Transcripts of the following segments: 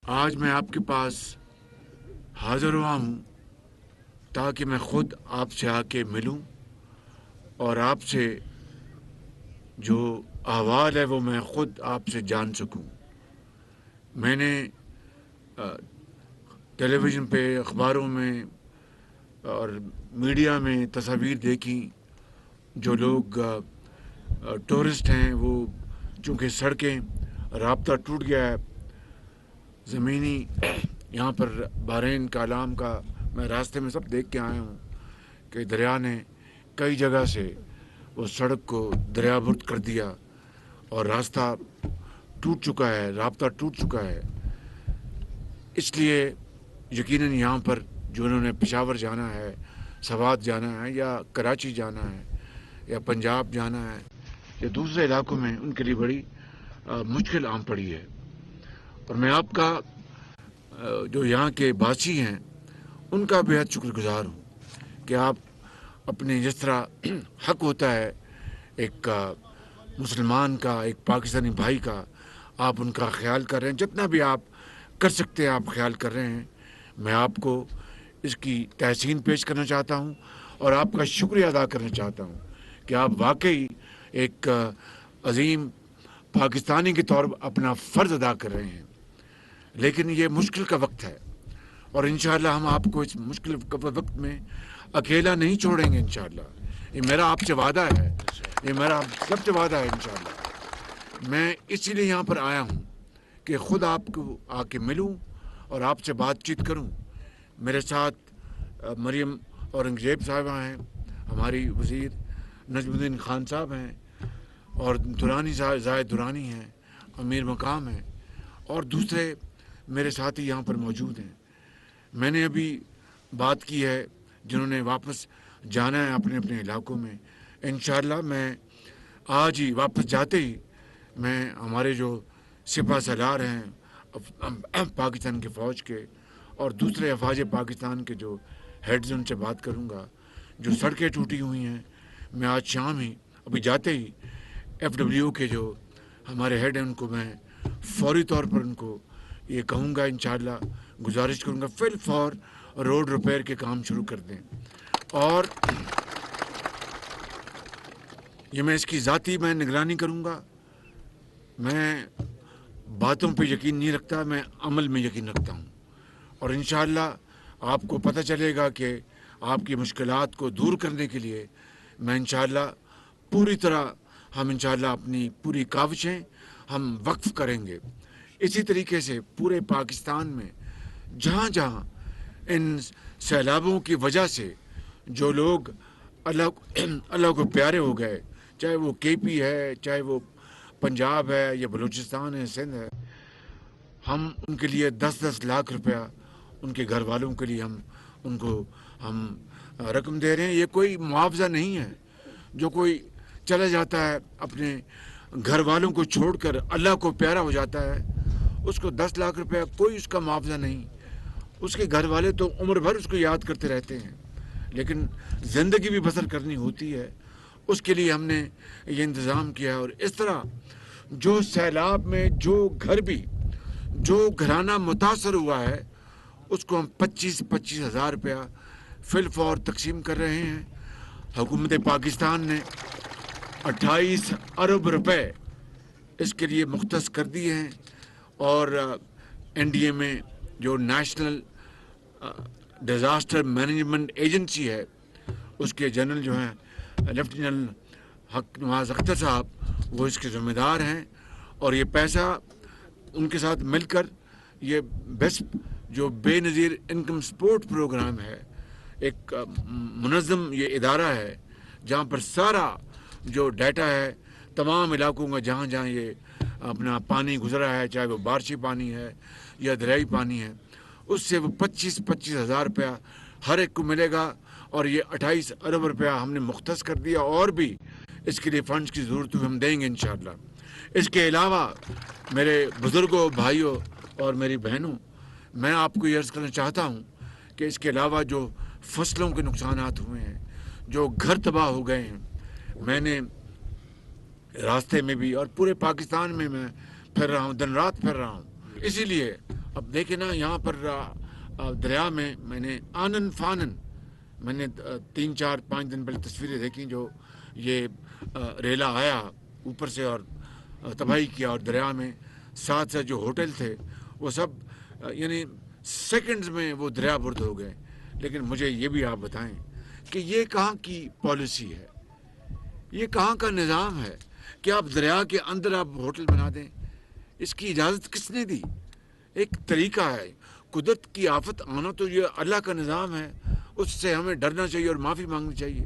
آج میں آپ کے پاس حاضر ہوا ہوں تاکہ میں خود آپ سے آ کے ملوں اور آپ سے جو احوال ہے وہ میں خود آپ سے جان سکوں۔ میں نے ٹیلی ویژن پہ، اخباروں میں اور میڈیا میں تصاویر دیکھی، جو لوگ ٹورسٹ ہیں وہ چونکہ سڑکیں رابطہ ٹوٹ گیا ہے، زمینی یہاں پر بحرین کا عالم کا میں راستے میں سب دیکھ کے آیا ہوں کہ دریا نے کئی جگہ سے وہ سڑک کو دریا برد کر دیا اور راستہ ٹوٹ چکا ہے، رابطہ ٹوٹ چکا ہے۔ اس لیے یقیناً یہاں پر جو انہوں نے پشاور جانا ہے، سوات جانا ہے یا کراچی جانا ہے یا پنجاب جانا ہے یا دوسرے علاقوں میں، ان کے لیے بڑی مشکل عام پڑی ہے۔ اور میں آپ کا جو یہاں کے باسی ہیں ان کا بہت شکر گزار ہوں کہ آپ اپنے جس طرح حق ہوتا ہے ایک مسلمان کا، ایک پاکستانی بھائی کا، آپ ان کا خیال کر رہے ہیں، جتنا بھی آپ کر سکتے ہیں آپ خیال کر رہے ہیں۔ میں آپ کو اس کی تحسین پیش کرنا چاہتا ہوں اور آپ کا شکریہ ادا کرنا چاہتا ہوں کہ آپ واقعی ایک عظیم پاکستانی کے طور پر اپنا فرض ادا کر رہے ہیں۔ لیکن یہ مشکل کا وقت ہے اور انشاءاللہ ہم آپ کو اس مشکل وقت میں اکیلا نہیں چھوڑیں گے انشاءاللہ۔ یہ میرا آپ سے وعدہ ہے، یہ میرا سب سے وعدہ ہے انشاءاللہ۔ میں اسی لیے یہاں پر آیا ہوں کہ خود آپ کو آ کے ملوں اور آپ سے بات چیت کروں۔ میرے ساتھ مریم اورنگزیب صاحبہ ہیں، ہماری وزیر نجم الدین خان صاحب ہیں، اور دورانی زاہد دورانی ہیں، امیر مقام ہیں، اور دوسرے میرے ساتھی یہاں پر موجود ہیں۔ میں نے ابھی بات کی ہے جنہوں نے واپس جانا ہے اپنے اپنے علاقوں میں، انشاءاللہ میں آج ہی واپس جاتے ہی میں ہمارے جو سپہ سالار ہیں پاکستان کی فوج کے اور دوسرے افواج پاکستان کے جو ہیڈز ان سے بات کروں گا۔ جو سڑکیں ٹوٹی ہوئی ہیں، میں آج شام ہی ابھی جاتے ہی FWO کے جو ہمارے ہیڈ ہیں ان کو میں فوری طور پر ان کو یہ کہوں گا، انشاءاللہ گزارش کروں گا فی الفور روڈ ریپیئر کے کام شروع کر دیں۔ اور یہ میں اس کی ذاتی میں نگرانی کروں گا۔ میں باتوں پہ یقین نہیں رکھتا، میں عمل میں یقین رکھتا ہوں، اور انشاءاللہ آپ کو پتہ چلے گا کہ آپ کی مشکلات کو دور کرنے کے لیے میں انشاءاللہ پوری طرح ہم انشاءاللہ اپنی پوری کاوشیں ہم وقف کریں گے۔ اسی طریقے سے پورے پاکستان میں جہاں جہاں ان سیلابوں کی وجہ سے جو لوگ اللہ کو پیارے ہو گئے، چاہے وہ KP ہے، چاہے وہ پنجاب ہے یا بلوچستان ہے، سندھ ہے، ہم ان کے لیے 10-10 لاکھ روپیہ ان کے گھر والوں کے لیے ان کو رقم دے رہے ہیں۔ یہ کوئی معاوضہ نہیں ہے۔ جو کوئی چلا جاتا ہے اپنے گھر والوں کو چھوڑ کر اللہ کو پیارا ہو جاتا ہے، اس کو 10 لاکھ روپیہ کوئی اس کا معاوضہ نہیں۔ اس کے گھر والے تو عمر بھر اس کو یاد کرتے رہتے ہیں، لیکن زندگی بھی بسر کرنی ہوتی ہے، اس کے لیے ہم نے یہ انتظام کیا ہے۔ اور اس طرح جو سیلاب میں جو گھر بھی، جو گھرانہ متاثر ہوا ہے، اس کو ہم 25 ہزار روپیہ فی الفور تقسیم کر رہے ہیں۔ حکومت پاکستان نے 28 ارب روپے اس کے لیے مختص کر دیے ہیں، اور NDA میں جو نیشنل ڈیزاسٹر مینجمنٹ ایجنسی ہے، اس کے جنرل جو ہیں لیفٹیننٹ حق نواز اختر صاحب، وہ اس کے ذمہ دار ہیں، اور یہ پیسہ ان کے ساتھ مل کر یہ بیسٹ جو بے نظیر انکم سپورٹ پروگرام ہے، ایک منظم یہ ادارہ ہے جہاں پر سارا جو ڈیٹا ہے تمام علاقوں کا، جہاں جہاں یہ اپنا پانی گزرا ہے، چاہے وہ بارشی پانی ہے یا دریائی پانی ہے، اس سے وہ 25 ہزار روپیہ ہر ایک کو ملے گا، اور یہ 28 ارب روپیہ ہم نے مختص کر دیا، اور بھی اس کے لیے فنڈز کی ضرورت ہوئی ہم دیں گے انشاءاللہ۔ اس کے علاوہ میرے بزرگوں، بھائیوں اور میری بہنوں، میں آپ کو یہ عرض کرنا چاہتا ہوں کہ اس کے علاوہ جو فصلوں کے نقصانات ہوئے ہیں، جو گھر تباہ ہو گئے ہیں، میں نے راستے میں بھی اور پورے پاکستان میں پھر رہا ہوں، دن رات پھر رہا ہوں، اسی لیے اب دیکھیں نا یہاں پر دریا میں میں نے آنن فانن میں نے 3 4 5 دن پہلے تصویریں دیکھیں جو یہ ریلا آیا اوپر سے اور تباہی کیا، اور دریا میں ساتھ ساتھ جو ہوٹل تھے وہ سب یعنی سیکنڈز میں وہ دریا برد ہو گئے. لیکن مجھے یہ بھی آپ بتائیں کہ یہ کہاں کی پالیسی ہے، یہ کہاں کا نظام ہے کہ آپ دریا کے اندر آپ ہوٹل بنا دیں؟ اس کی اجازت کس نے دی؟ ایک طریقہ ہے. قدرت کی آفت آنا تو یہ اللہ کا نظام ہے، اس سے ہمیں ڈرنا چاہیے اور معافی مانگنی چاہیے.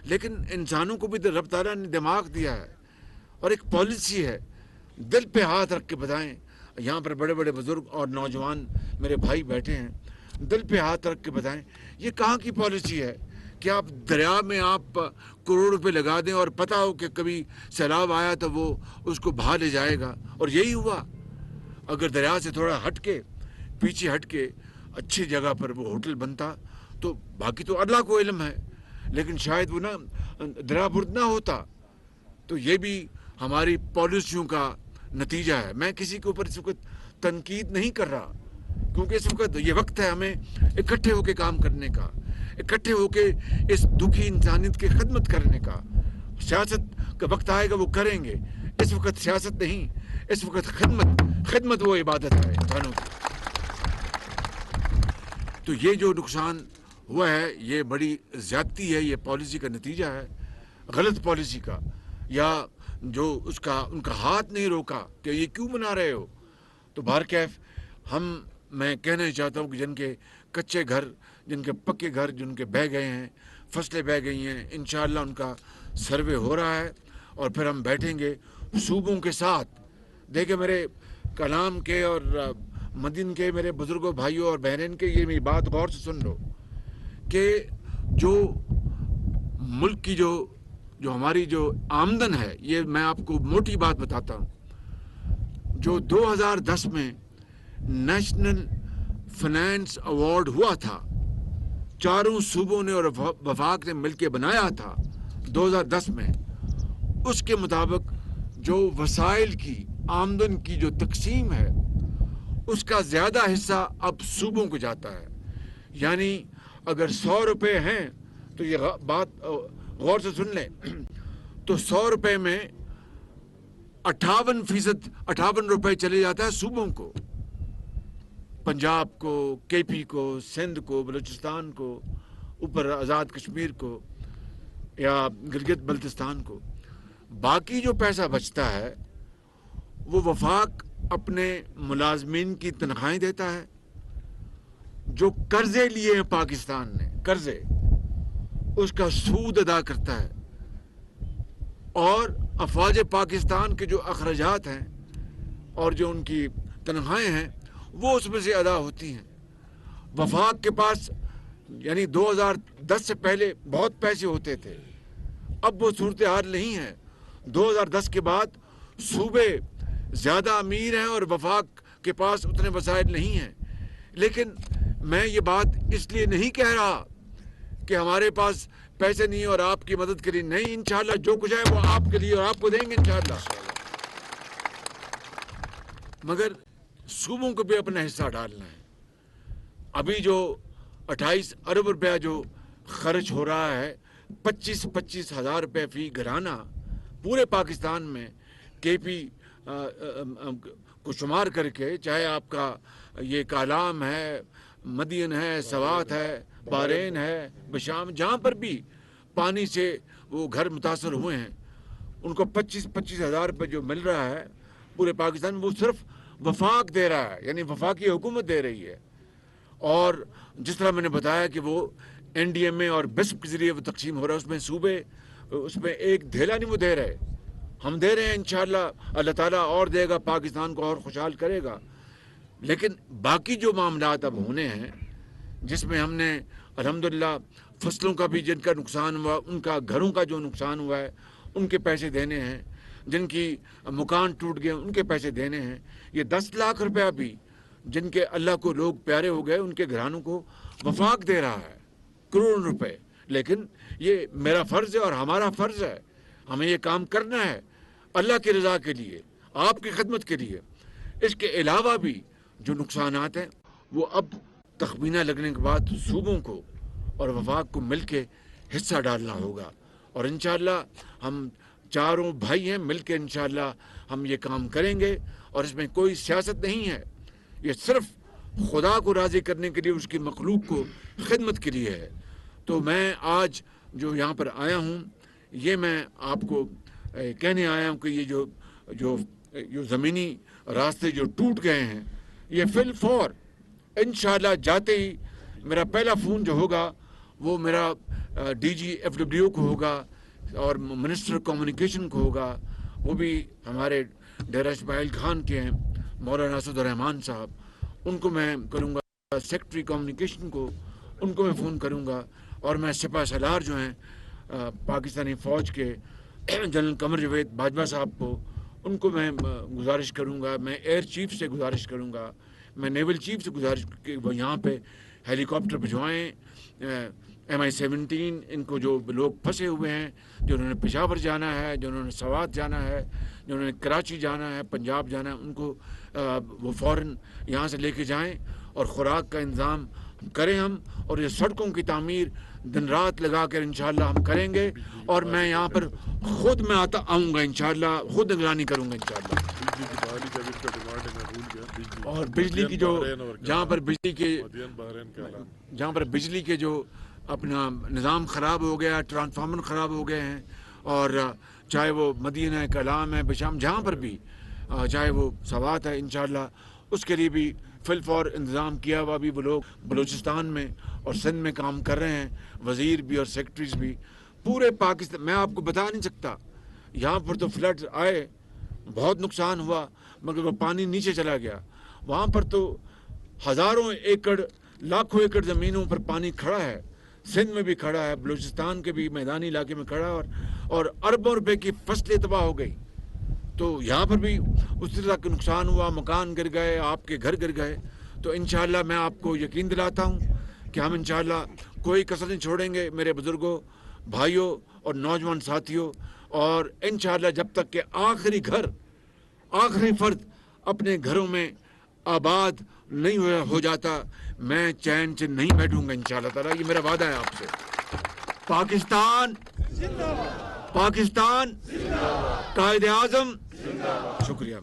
لیکن انسانوں کو بھی رب تعالیٰ نے دماغ دیا ہے اور ایک پالیسی ہے. دل پہ ہاتھ رکھ کے بتائیں، یہاں پر بڑے بڑے بزرگ اور نوجوان میرے بھائی بیٹھے ہیں، دل پہ ہاتھ رکھ کے بتائیں یہ کہاں کی پالیسی ہے کہ آپ دریا میں آپ کروڑ روپے لگا دیں اور پتہ ہو کہ کبھی سیلاب آیا تو وہ اس کو بہا لے جائے گا. اور یہی ہوا. اگر دریا سے تھوڑا ہٹ کے پیچھے ہٹ کے اچھی جگہ پر وہ ہوٹل بنتا تو باقی تو اللہ کو علم ہے، لیکن شاید وہ نہ دریا برد نہ ہوتا. تو یہ بھی ہماری پالیسیوں کا نتیجہ ہے. میں کسی کے اوپر اس وقت تنقید نہیں کر رہا، کیونکہ اس وقت یہ وقت ہے ہمیں اکٹھے ہو کے کام کرنے کا، اکٹھے ہو کے اس دکھی انسانیت کی خدمت کرنے کا. سیاست کا وقت آئے گا وہ کریں گے، اس وقت سیاست نہیں، اس وقت خدمت وہ عبادت ہے انسانوں کی. تو یہ جو نقصان ہوا ہے یہ بڑی زیادتی ہے، یہ پالیسی کا نتیجہ ہے، غلط پالیسی کا، یا جو ان کا ہاتھ نہیں روکا کہ یہ کیوں بنا رہے ہو. تو بہرکیف میں کہنا چاہتا ہوں کہ جن کے کچے گھر، جن کے پکے گھر، جن کے بہہ گئے ہیں، فصلیں بہہ گئی ہیں، انشاءاللہ ان کا سروے ہو رہا ہے اور پھر ہم بیٹھیں گے صوبوں کے ساتھ. دیکھیں میرے کلام کے اور مدین کے میرے بزرگوں بھائیوں اور بہنین کے، یہ میری بات غور سے سن لو کہ جو ملک کی جو ہماری جو آمدن ہے، یہ میں آپ کو موٹی بات بتاتا ہوں. جو 2010 میں نیشنل فنانس ایوارڈ ہوا تھا، چاروں صوبوں نے اور وفاق نے مل کے بنایا تھا 2010 میں، اس کے مطابق جو وسائل کی آمدن کی جو تقسیم ہے اس کا زیادہ حصہ اب صوبوں کو جاتا ہے. یعنی اگر 100 روپے ہیں تو یہ بات غور سے سن لیں، تو 100 روپے میں 58% روپے چلے جاتا ہے صوبوں کو، پنجاب کو، کے پی کو، سندھ کو، بلوچستان کو، اوپر آزاد کشمیر کو یا گلگت بلتستان کو. باقی جو پیسہ بچتا ہے وہ وفاق اپنے ملازمین کی تنخواہیں دیتا ہے، جو قرضے لیے ہیں پاکستان نے، قرضے، اس کا سود ادا کرتا ہے، اور افواج پاکستان کے جو اخراجات ہیں اور جو ان کی تنخواہیں ہیں وہ اس میں سے ادا ہوتی ہیں. وفاق کے پاس یعنی 2010 سے پہلے بہت پیسے ہوتے تھے، اب وہ صورتحال نہیں ہے. 2010 کے بعد صوبے زیادہ امیر ہیں اور وفاق کے پاس اتنے وسائل نہیں ہیں. لیکن میں یہ بات اس لیے نہیں کہہ رہا کہ ہمارے پاس پیسے نہیں اور آپ کی مدد کے لیے نہیں. انشاءاللہ جو کچھ ہے وہ آپ کے لیے اور آپ کو دیں گے انشاءاللہ، مگر صوبوں کو بھی اپنا حصہ ڈالنا ہے. ابھی جو 28 ارب روپیہ جو خرچ ہو رہا ہے، 25 ہزار روپے فی گھرانہ پورے پاکستان میں، کے پی کو شمار کر کے، چاہے آپ کا یہ کالام ہے، مدین ہے، سوات ہے، بحرین ہے، بشام، جہاں پر بھی پانی سے وہ گھر متاثر ہوئے ہیں، ان کو 25 ہزار روپے جو مل رہا ہے پورے پاکستان میں، وہ صرف وفاق دے رہا ہے، یعنی وفاقی حکومت دے رہی ہے. اور جس طرح میں نے بتایا کہ وہ این ڈی ایم اے اور بسپ کے ذریعے وہ تقسیم ہو رہا ہے، اس میں صوبے اس میں ایک دھیلا نہیں وہ دے رہے، ہم دے رہے ہیں. انشاءاللہ اللہ تعالیٰ اور دے گا، پاکستان کو اور خوشحال کرے گا. لیکن باقی جو معاملات اب ہونے ہیں جس میں ہم نے الحمدللہ فصلوں کا بھی جن کا نقصان ہوا، ان کا گھروں کا جو نقصان ہوا ہے ان کے پیسے دینے ہیں، جن کی مکان ٹوٹ گئے ان کے پیسے دینے ہیں. یہ 10 لاکھ روپیہ بھی جن کے اللہ کو لوگ پیارے ہو گئے ان کے گھرانوں کو وفاق دے رہا ہے، کروڑ روپے. لیکن یہ میرا فرض ہے اور ہمارا فرض ہے، ہمیں یہ کام کرنا ہے اللہ کی رضا کے لیے، آپ کی خدمت کے لیے. اس کے علاوہ بھی جو نقصانات ہیں وہ اب تخمینہ لگنے کے بعد صوبوں کو اور وفاق کو مل کے حصہ ڈالنا ہوگا، اور انشاءاللہ ہم چاروں بھائی ہیں، مل کے انشاءاللہ ہم یہ کام کریں گے، اور اس میں کوئی سیاست نہیں ہے، یہ صرف خدا کو راضی کرنے کے لیے، اس کی مخلوق کو خدمت کے لیے ہے۔ تو میں آج جو یہاں پر آیا ہوں، یہ میں آپ کو کہنے آیا ہوں کہ یہ جو زمینی راستے جو ٹوٹ گئے ہیں، یہ فی الفور انشاءاللہ جاتے ہی میرا پہلا فون جو ہوگا وہ میرا ڈی جی ایف ڈبلیو کو ہوگا اور منسٹر کمیونیکیشن کو ہوگا، وہ بھی ہمارے ڈیرہ اسماعیل خان کے ہیں، مولانا اسد الرحمان صاحب، ان کو میں کروں گا، سیکرٹری کمیونیکیشن کو ان کو میں فون کروں گا، اور میں سپہ سالار جو ہیں پاکستانی فوج کے جنرل قمر جاوید باجوہ صاحب کو، ان کو میں گزارش کروں گا، میں ایئر چیف سے گزارش کروں گا، میں نیول چیف سے گزارش کہ وہ یہاں پہ ہیلی کاپٹر بھجوائیں، MI-17 ان کو جو لوگ پھنسے ہوئے ہیں، جنہوں نے پشاور جانا ہے، جنہوں نے سوات جانا ہے، جنہوں نے کراچی جانا ہے، پنجاب جانا ہے، ان کو وہ فوراً یہاں سے لے کے جائیں، اور خوراک کا انتظام کریں ہم، اور یہ سڑکوں کی تعمیر دن رات لگا کر انشاءاللہ ہم کریں گے، اور میں یہاں پر خود میں آؤں گا انشاءاللہ، خود نگرانی کروں گا انشاءاللہ۔ اور بجلی کی جو جہاں پر بجلی کے جو اپنا نظام خراب ہو گیا، ٹرانسفارمر خراب ہو گئے ہیں، اور چاہے وہ مدینہ کلام ہے، بشام، جہاں پر بھی، چاہے وہ سوات ہے، انشاءاللہ اس کے لیے بھی فی الفور انتظام کیا ہوا بھی وہ لوگ بلوچستان میں اور سندھ میں کام کر رہے ہیں، وزیر بھی اور سیکرٹریز بھی پورے پاکستان۔ میں آپ کو بتا نہیں سکتا، یہاں پر تو فلڈ آئے، بہت نقصان ہوا، مگر وہ پانی نیچے چلا گیا، وہاں پر تو ہزاروں ایکڑ، لاکھوں ایکڑ زمینوں پر پانی کھڑا ہے، سندھ میں بھی کھڑا ہے، بلوچستان کے بھی میدانی علاقے میں کھڑا ہے، اور اربوں روپے کی فصلیں تباہ ہو گئی۔ تو یہاں پر بھی اس طرح کا نقصان ہوا، مکان گر گئے، آپ کے گھر گر گئے۔ تو انشاءاللہ میں آپ کو یقین دلاتا ہوں کہ ہم انشاءاللہ کوئی کسر نہیں چھوڑیں گے میرے بزرگوں، بھائیوں اور نوجوان ساتھیوں، اور انشاءاللہ جب تک کہ آخری گھر، آخری فرد اپنے گھروں میں آباد نہیں ہو جاتا، میں چین سے نہیں بیٹھوں گا انشاءاللہ تعالیٰ، یہ میرا وعدہ ہے آپ سے۔ پاکستان پاکستان، قائد اعظم، شکریہ۔